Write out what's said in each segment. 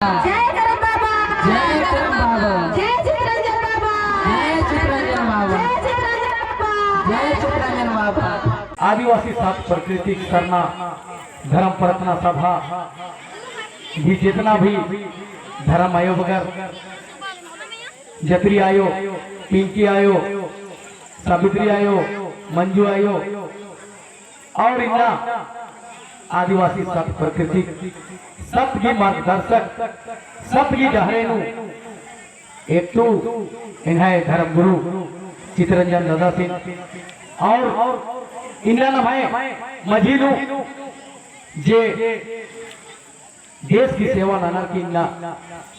जय करम बाबा, जय करम बाबा, जय चित्रंजन बाबा, जय चित्रंजन बाबा, जय चित्रंजन बाबा, जय चित्रंजन बाबा। आदिवासी साथ प्रकृति करना धर्म प्रार्थना सभा भी जितना भी धर्म आयो बगैर जत्री आयो, पिंकी आयो, सावित्री आयो, मंजू आयो और इन्ना आदिवासी साथ प्रकृति सबकी मार्गदर्शक सबकी जहरेनु एक तो इन्हें धर्म गुरु चित्रंजन दादा सिंह और इन्हें नभाए मजीनू जे देश की सेवा नाना की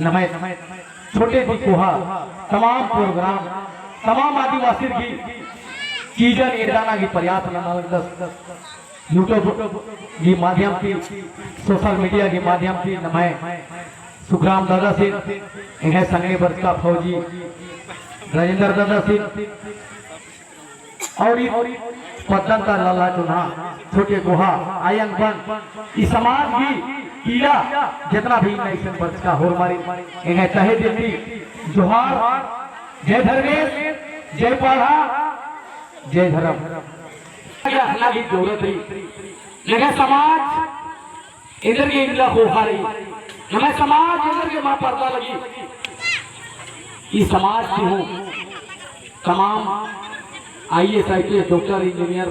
नभाए छोटे दी कुहा तमाम प्रोग्राम तमाम आदिवासी की चीजन एडाना की प्रयास नाना यूट्यूब के माध्यम की सोशल मीडिया के माध्यम की नमाए सुखराम दादा सिंह इन्हें संगे वर्ष का फौजी राजेंद्र दादा सिंह और पद्दन का लाला चुना छोटे गुहा आयंग बन इस समाज की कीड़ा जितना भी नेशन वर्ष का हो मारी इन्हें तहे दिल जोहार जय धर्मेश जय पाढ़ा जय धर्म की जरूरत रही समाज इधर के इंद्रा हो रही हमें समाज इधर के मां पर्दा लगी इस समाज की हो तमाम IAS IPS डॉक्टर इंजीनियर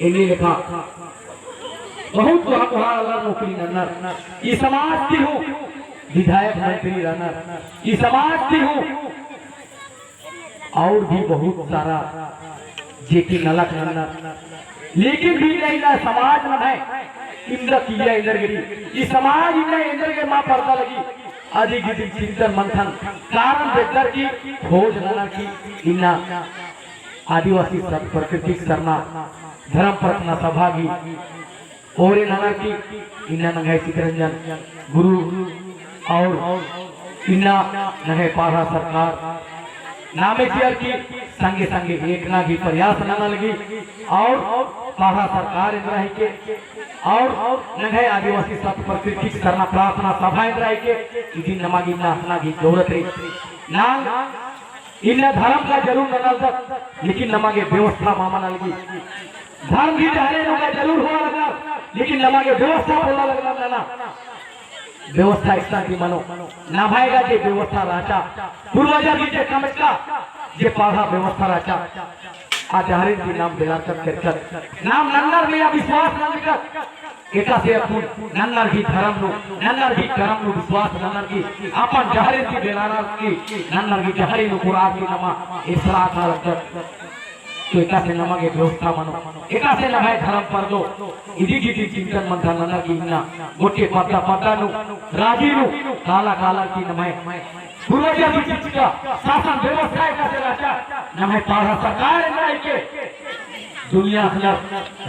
इन्हीं लिखा बहुत अल्लाह नौकरी नन्नर इस समाज की हो विधायक मंत्री रनर इस समाज की हो और भी बहुत सारा जे की नलक नन्नर लेकिन भी नहीं ना समाज में है इंद्र किया इंद्र गिरी इस समाज इंद्र के मां पर्दा लगी अधिक चिंतन मंथन कारण बेहतर की खोज नन्नर की इन्ना आदिवासी सब प्रकृति करना धर्म प्रार्थना सभा की और नन्नर की इन्ना नंगे चित्रंजन गुरु और इन्ना नंगे पारा सरकार नामे चियर की संगे संगे एकना की प्रयास न लगी और पारा सरकार इंद्राही के और नंगे आदिवासी सब प्रकृति करना प्रार्थना सभा इंद्राही के इसी नमागी नासना की जरूरत रही ना इन धर्म का जरूर न लेकिन नमागे व्यवस्था मामा न लगी धर्म की जहरे जरूर हुआ लगा लेकिन नमागे व्यवस्था बोला लगना ना व्यवस्था इस की मनो ना भाईगा जे व्यवस्था राचा पूर्वजा की जे कमटका जे पाढ़ा व्यवस्था राचा आचार्य की नाम बेलाकर करकर नाम नन्नर में विश्वास न कर एका से अपन नन्नर की धर्म नु नन्नर की कर्म नु विश्वास नन्नर की अपन जहरे की बेलाना की नन्नर की जहरे नु कुरान की नमा इसरा था रखकर तो एका से नमगे व्यवस्था मनो एका से नभाए धर्म पर दो इदी की चिंतन मंथन नन्नर की इन्ना मोटे पत्ता पत्ता नु राजी नु काला काला की नमाए पूर्वजा की चिंता शासन व्यवस्था एका से राजा नमाए पाढ़ा सरकार नहीं के दुनिया अंदर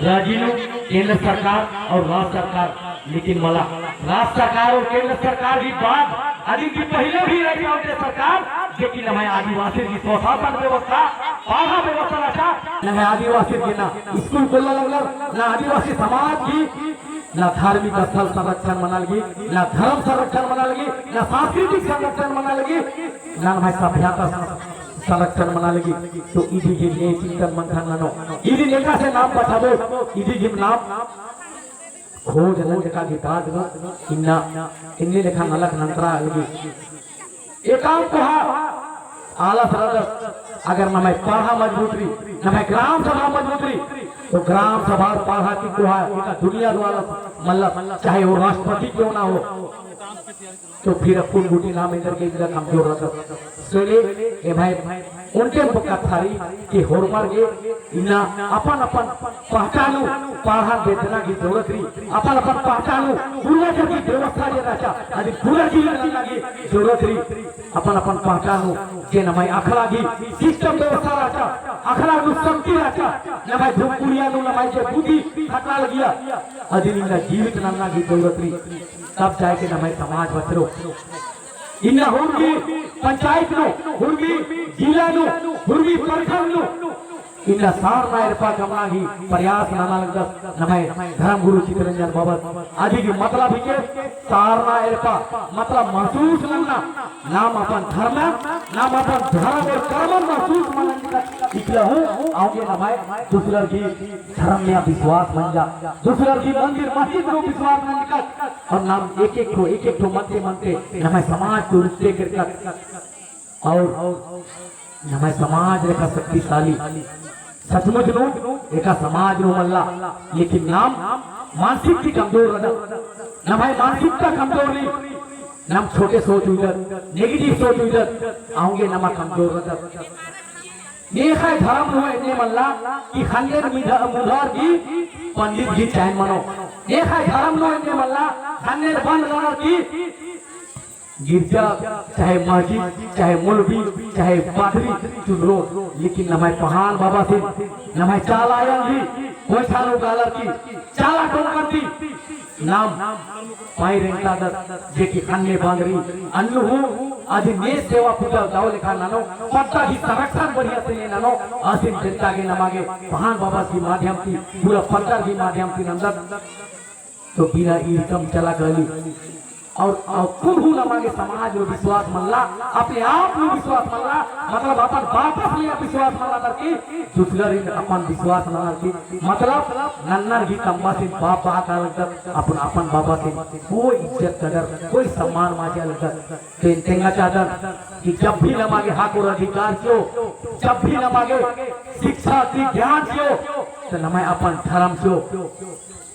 राजी नु केंद्र सरकार और राज्य सरकार लेकिन मला राज्य सरकार और केंद्र सरकार की बात आदि की पहले भी रही है सरकार लेकिन हमारे आदिवासी की स्वशासन व्यवस्था पाढ़ा व्यवस्था रखा न आदिवासी की ना स्कूल खोलना लगला ना आदिवासी समाज की ना धार्मिक स्थल संरक्षण मना लगी ना धर्म संरक्षण मना लगी ना सांस्कृतिक संरक्षण मना लगी ना हमारे सभ्यता संरक्षण मना लगी तो इधी जिम ने चिंतन मंथन ननो इधी नेका से नाम बताबो इधी जिम नाम खोज नंजका की बात इन्ना इन्ने लेखा नलक नंतरा लगी एकांत कहा आला सरदस अगर न मैं पाढ़ा मजबूत रही न मैं ग्राम सभा मजबूत रही तो ग्राम सभा पाढ़ा की कुहा दुनिया द्वारा मल्ला चाहे वो राष्ट्रपति क्यों ना हो तो फिर अपन बूटी नाम इधर के इधर कमजोर रहता सोले ए भाई उनके बका थारी कि होरमार गे इना अपन अपन पहचानो पाढ़ा बेचना की जरूरत रही अपन अपन पहचानो पूर्वज की व्यवस्था जे राचा आदि पूरा जीवन लगी जरूरत रही अपन अपन पहचानो जे नमाई अखला की सिस्टम व्यवस्था राचा अखला नु संति राचा नमाई धुपुरिया नु नमाई जे बुद्धि खटला लगिया आदि इना जीवित नन्ना की जरूरत रही तब जाए के नमाई समाज बचरो इन्ना हुर्गी पंचायत नो हुर्गी जिला नो हुर्गी प्रखंड नो इनला सार नायरपा कमनागी प्रयास नानालगदस नमय धर्म गुरु चित्रंजन बाबा आदि की मतलब ही के सार नायरपा मतलब महसूस नन्ना नाम अपन धर्म नाम अपन धर्म और कर्म महसूस मनन इकला हूं आगे नमय दूसरा की धर्म में विश्वास मन जा दूसरा की मंदिर मस्जिद में विश्वास मन का और नाम एक एक ठो मनते नमय समाज को रिश्ते करके और नमय समाज रेखा शक्तिशाली सचमुच नो एका समाज नो मल्ला लेकिन नाम मानसिक की कमजोर रहा न भाई मानसिकता कमजोर नहीं नम छोटे सोच उधर नेगेटिव सोच उधर आऊंगे नमा कमजोर रहा ये है धर्म नो इतने मल्ला कि खंडेर मुधार की पंडित जी चैन मनो ये है धर्म नो इतने मल्ला खंडेर बंद लड़र की गिरजा चाहे मस्जिद चाहे मौलवी चाहे पादरी चुनरो लेकिन नमाय पहाड़ बाबा से नमाय चालायन भी कोई सालों गालर की चाला टोकर थी नाम पाई रेंटा दर जे की अन्य बांधरी अन्नु हूँ आज ने सेवा पूजा दाव लिखा नानो पत्ता की संरक्षण बढ़िया से ने नानो आसिन जनता के नमागे पहाड़ बाबा की माध्यम की पूरा पत्थर की माध्यम की नंदर तो बिना इनकम चला गली और खुद हूँ नमागे समाज में विश्वास मल्ला अपने आप में विश्वास मल्ला मतलब अपन वापस में विश्वास मल्ला करके दूसरा इन अपन विश्वास मल्ला की मतलब नन्नर की तंबा से बाप का लगता अपन अपन बाबा से कोई इज्जत कदर कोई सम्मान माजा लगता तो तेंगा चादर कि जब भी नमागे हक और अधिकार क्यों जब भी नमागे शिक्षा की ज्ञान क्यों तो नमाय अपन धर्म क्यों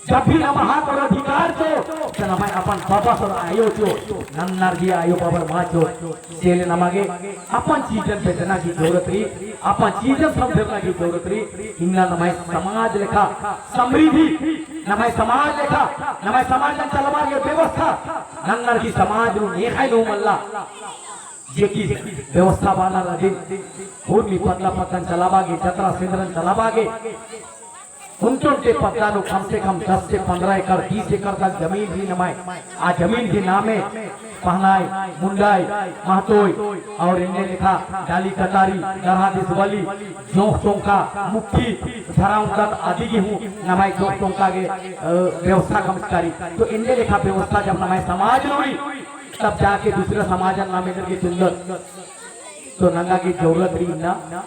जब भी हम हाथ और अधिकार चो नमाय अपन बाबा सर आयो चो नन्नर जी आयो बाबा माँ चो सेले नमागे अपन चीजन बेचना की जरूरत रही अपन चीजन समझना की जरूरत रही इन्ना नमाय समाज लेखा समृद्धि नमाय समाज लेखा नमाय समाज चलवा के व्यवस्था नन्नर की समाज रू नेखाई नो मल्ला जे की व्यवस्था वाला रहे होली पतला पतन चलावागे जतरा सिंदरन चलावागे उनके पता नो कम से कम 10 से 15 एकड़ 20 एकड़ तक जमीन भी नमाए आ जमीन के नामे पहनाए मुंडाई महतोय और इन्हें लिखा डाली कतारी गरहा दिसवली जोक चौका मुक्की धराऊं तक आदि की हूँ नमाए जोक चौका के व्यवस्था कमकारी तो इन्हें लिखा व्यवस्था जब नमाए समाज हुई तब जाके दूसरा समाज नामे करके सुंदर तो नंगा की जरूरत रही ना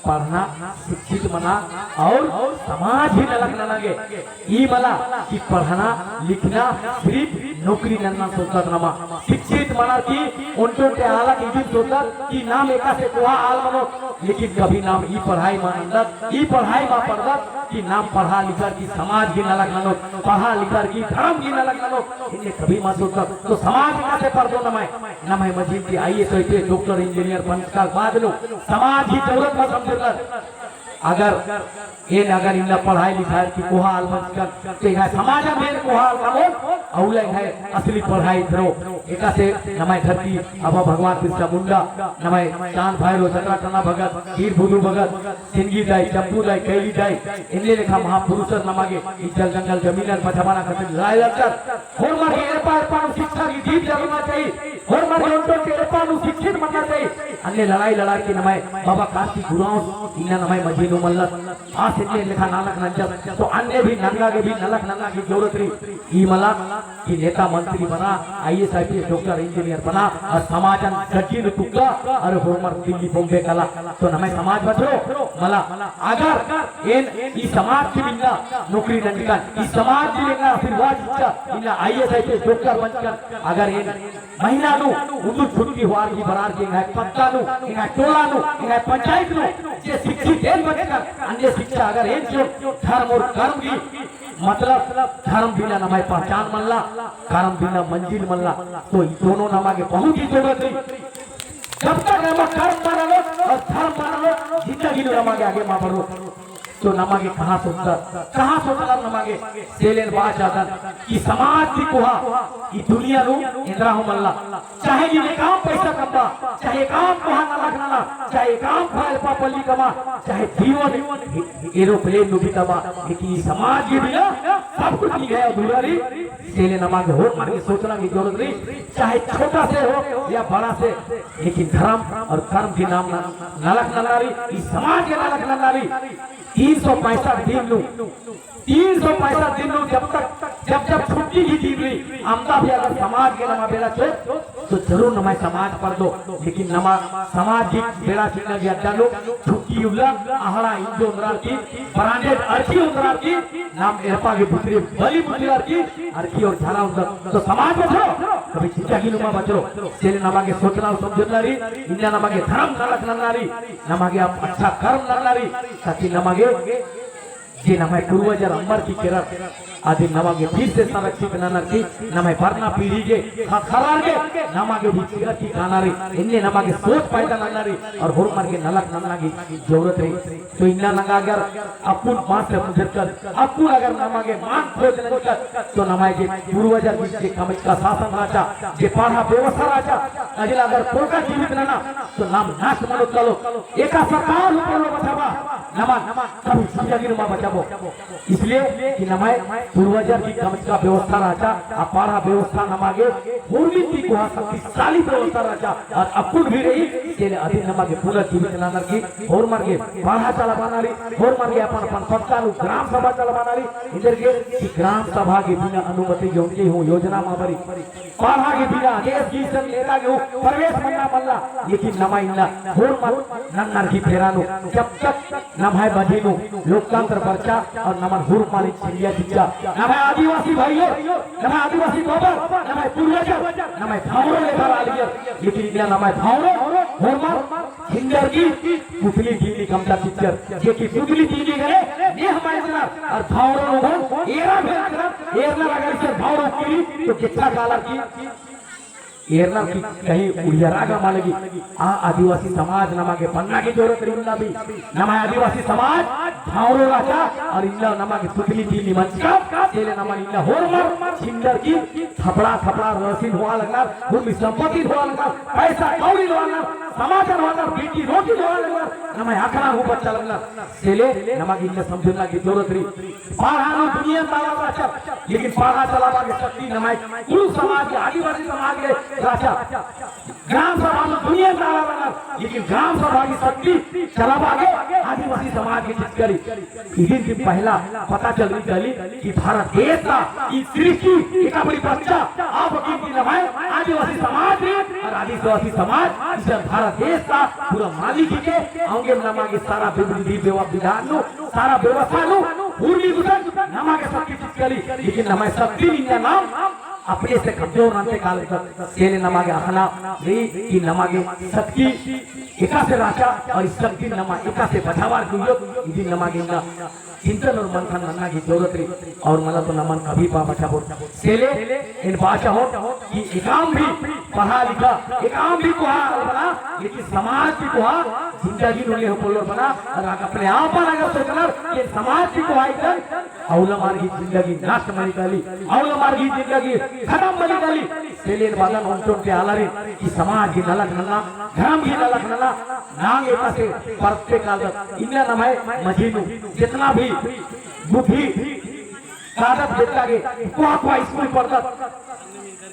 पढ़ना शिक्षित बना और समाज ही लग न लगे ई मला कि पढ़ना लिखना सिर्फ नौकरी नन्ना सोचत नमा शिक्षित बना कि उनको के आला की सोचत कि नाम एका से कोहा आल मनो लेकिन कभी नाम ई पढ़ाई मा अंदर ई पढ़ाई मा पढ़दत कि नाम पढ़ा लिखा की समाज की न लग ननो पढ़ा लिखा की धर्म की न लग ननो इन्हें कभी मा सोचत तो समाज का से पढ़ दो नमाय मजीद की आईएएस होते डॉक्टर इंजीनियर बन का बाद लो समाज की जरूरत में अगर ये अगर इनला पढ़ाई लिखाई की कोहा अलमंच कर ते है समाज में कोहा अलमो औले है असली पढ़ाई करो एका से नमाय धरती अब भगवान बिरसा मुंडा नमाय चांद भैरो जतरा टना भगत हीर बुदू भगत सिंगी दाई चप्पू दाई कैली दाई इनले लेखा महापुरुष नमागे जल जंगल जमीन मछवाना करते लड़ाई लड़कर होर मार के एरपार पान शिक्षा की जीत जरूरत चाहिए होर मार के उनको के एरपार शिक्षित बनना चाहिए अन्य लड़ाई लड़ा के नमाय बाबा काशी गुरुओं इन्ना नमाय मजीनो मल्लत आ से लिखा नालक नंजर तो अन्य भी नंगा के भी नलक नंगा की जरूरत रही ई मला कि नेता मंत्री बना आईएएस आईपीएस डॉक्टर इंजीनियर बना और समाजन सचिन टुकला और होमर दिल्ली बॉम्बे कला तो नमाय समाज बचो मला अगर इन ई समाज की बिना नौकरी नंगा ई समाज की लेना आशीर्वाद इच्छा इना आईएएस आईपीएस डॉक्टर बनकर अगर इन महीना नु उदु छुट्टी हुआर की बरार के है पत्ता नु इना टोला नु इना पंचायत नु जे शिक्षित है बनकर अन्य शिक्षा अगर एक जो धर्म और कर्म की मतलब धर्म बिना नमाय पहचान मल्ला कर्म बिना मंजिल मल्ला तो दोनों नमागे बहुत ही जरूरत है जब तक नमा कर्म बना लो और धर्म बना लो जिंदगी नो नमागे आगे मा बढ़ो तो नमागे कहाँ सोचता नमागे सेलेन बात जाता कि समाज की कोहा कि दुनिया रो इंद्रा हो मल्ला चाहे ये काम पैसा कमा चाहे काम कोहा ना लगना चाहे काम फाइल पापली कमा चाहे जीवन एरोप्लेन नु भी कमा लेकिन समाज के बिना सब कुछ नहीं है अधूरा री सेले नमा के होर मार के सोचना की जरूरत नहीं, चाहे छोटा से हो या बड़ा से, लेकिन धर्म और कर्म के नाम नलक नल्लारी, इस समाज के नलक नल्लारी 365 दिन लू 365 दिन लू जब छुट्टी की दिन ली आमदा भी अगर समाज के नमा बेड़ा छो तो जरूर नमा समाज पर दो, लेकिन नमा समाज की बेड़ा चिन्ह भी अड्डा लो छुट्टी उल्ला आहड़ा इंदो उंदरार की ब्रांडेड अर्की उंदरार की नाम एरपा के पुत्री बली पुत्रीर की अर्की और झाला उंदर तो समाज बचो कभी चिंता की नुमा बचो सेले नमा के सोचना समझनारी इंडिया नमा के धर्म नलक नल्लारी नमा के आप अच्छा कर्म नल्लारी ताकि नमा के जे नमाय पूर्वजर अमर की केरल आदि नमा के फिर से संरक्षित ननर की नमाय भरना पीढ़ी के खरार के नमा के भी चिरत की कानारी इन्ने नमा के सोच पैदा नन्नारी और होरमर के नलक नन्ना की जरूरत रही तो इन्ना नंगा अगर अपुन मां से मुझकर अपुन अगर नमा के मान खोज नहीं कर तो नमाय के पूर्वजर की जे कमच का शासन राजा जे पाढ़ा व्यवस्था राजा अजला अगर पोका जीवित नना तो नाम नाश मनो चलो एका सरकार ऊपर बचावा नमा कभी समझा नमा बचाबो इसलिए कि नमाय पूर्वजर की कमच का व्यवस्था राजा अपारा व्यवस्था नमागे पूर्वी को शक्तिशाली व्यवस्था राजा और अपुन भी रही केले अधिक नमागे पूरा जीवित ननर की और मर के पाढ़ा चला बनारी और मर के अपन अपन पत्तालू ग्राम सभा चला बनारी इधर के कि ग्राम सभा के बिना अनुमति जो उनकी हो योजना माबरी पाढ़ा के बिना देश की सन नेता के हो प्रवेश मन्ना मल्ला लेकिन नमा इन्ना और मर नन्नर की फेरानो जब तक नमाय बधीनो लोकतंत्र पर्चा और नमन हुर मालिक छिलिया दिजा नमाय आदिवासी भाइयों नमाय आदिवासी बाबा नमाय पूर्वजर नमाय भावरो लेकर आ लिया लेकिन इन्ना नमाय भावरो और मर हिंदर की पुतली दीनी कमता पिक्चर जे की पुतली दीनी गए ये हमारे जना और भावरो हो एरा भेकर एरना अगर से भावरो की तो कितना काला की एरना की कहीं उड़ियारागा मालेगी आदिवासी समाज नमा के पन्ना की जरूरत रही भी नमा आदिवासी समाज भावरो राजा और इन्ना नमा के पुतली दीनी मंचका तेले नमा इन्ना होरमर छिंदर की थपड़ा थपड़ा रसीन हुआ लगना भूमि संपत्ति हुआ लगना पैसा कौड़ी हुआ लगना समाचार हुआ लगना बेटी रोटी हुआ लगना नमा आखना हो बच्चा लगना तेले नमा की इन्ना समझना की जरूरत रही पाढ़ा दुनिया ताला राजा लेकिन पाढ़ा चलावा के शक्ति नमा कुल समाज के आदिवासी समाज के राजा ग्राम सभा में दुनिया ताला बना लेकिन ग्राम सभा की शक्ति चलावा के आदिवासी समाज की चित्करी इस दिन पहला पता चल रही कि भारत देश का इस सृष्टि एक बड़ी बच्चा आप की नमाय आदिवासी समाज और आदिवासी समाज इस भारत देश का पूरा मालिक के आगे नमा के सारा विधि विधान नो सारा व्यवस्था नो पूर्वी गुजर नमा के शक्ति चित्करी लेकिन नमाय शक्ति नाम अपने से कमजोर अंते काल केले नमागे आखना रे की नमागे शक्ति एका से राजा और शक्ति नमा एका से बचावार कुयो इदी नमागे ना चिंतन और मंथन नन्ना की जरूरत रही और मला तो नमन कभी पा बचाबो सेले इन बाचा हो कि एकाम भी पढ़ा लिखा एकाम भी कुहा बना लेकिन समाज की कुहा जिंदगी नोले हो बोलर बना और अपने आप पर अगर सोचना कि समाज की कुहा इधर औला मार की जिंदगी नाश मनी काली औला मार की जिंदगी खत्म मनी काली सेले बादन उनटों के आलारी कि समाज की नलक नन्ना धर्म की नलक नन्ना नांग एका से परते काल इन्ना नमाय मजीनु जितना भी बुद्धि कागज बेटा के कुआ स्कूल पढ़ता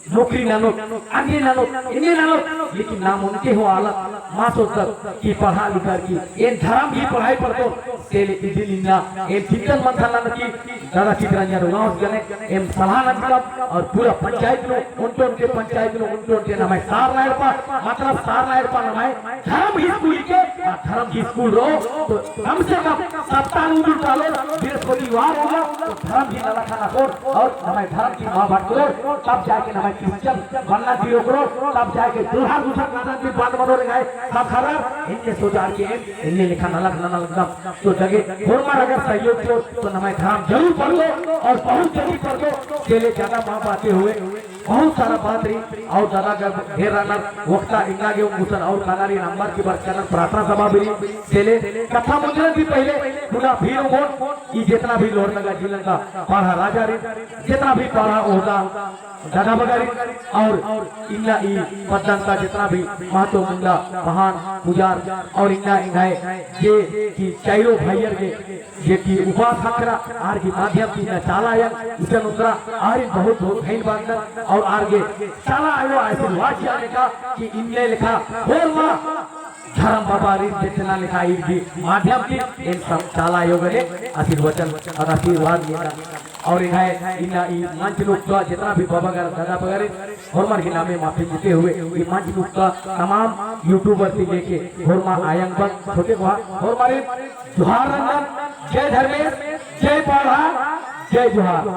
नौकरी नानो आगे नानो इन्हें नानो लेकिन नाम उनके हो आलत माँ सोचकर कि पढ़ा लिखा की ये धर्म की पढ़ाई पढ़तो तेले इदिल इन्ना ये चिंतन मंथन नानो की दादा चित्रंजन उगाउस गने ये सलाह नजर और पूरा पंचायत लो उनके पंचायत लो उनके नाम सार नायर पा मतलब सार नायर पा नाम धर्म ही स्कूल के धर्म की स्कूल रो तो कम से कम सप्ताह में डालो बृहस्पतिवार होगा तो धर्म की नला खाना कोड और हमारे धर्म की महाभारत कोड तब जाके हमारे क्रिश्चियन बनना चाहिए करो तब जाके दूसरा कानून की बात बनो गए सब खराब इनने सोचा के इनने लिखा नलक नलक तो जगह फॉर्मर अगर सहयोग हो तो हमारे धर्म जरूर पढ़ लो और बहुत जल्दी पढ़ लो चले ज्यादा माँ बातें हुए बहुत सारा बात रही और दादा का ढेर रनर वक्ता इंगा के मुसन और कानारी नंबर की बात करना प्रार्थना सभा भी चले कथा मुद्रण भी पहले पुनः भीड़ हो ये जितना भी लोहर लगा जिलन का पढ़ा राजा रे जितना भी पढ़ा ओहदा दादा बगारी और इंगा ई पदन का जितना भी महतो मुंडा महान पुजार और इंगा इंगाए ये की चाइरो भाइयर के ये की उपासकरा आर की माध्यम की न चालायन इसे नुद्रा आर बहुत बहुत घायल बांधर और आगे चाला आयो आशीर्वाद जाने का कि इनने लिखा और मां धर्म बाबा री जितना लिखा इनकी माध्यम की इन सब चाला आयोग ने आशीर्वचन और आशीर्वाद दिया और इन्हें इना मंच लोग जितना भी बाबा का दादा वगैरह होरमार के नामे माफी जीते हुए ये मंच लोग का तमाम यूट्यूबर से लेके होरमा आयंग छोटे होरमारे जोहार रंजन जय धर्मेश जय पौधा जय जोहार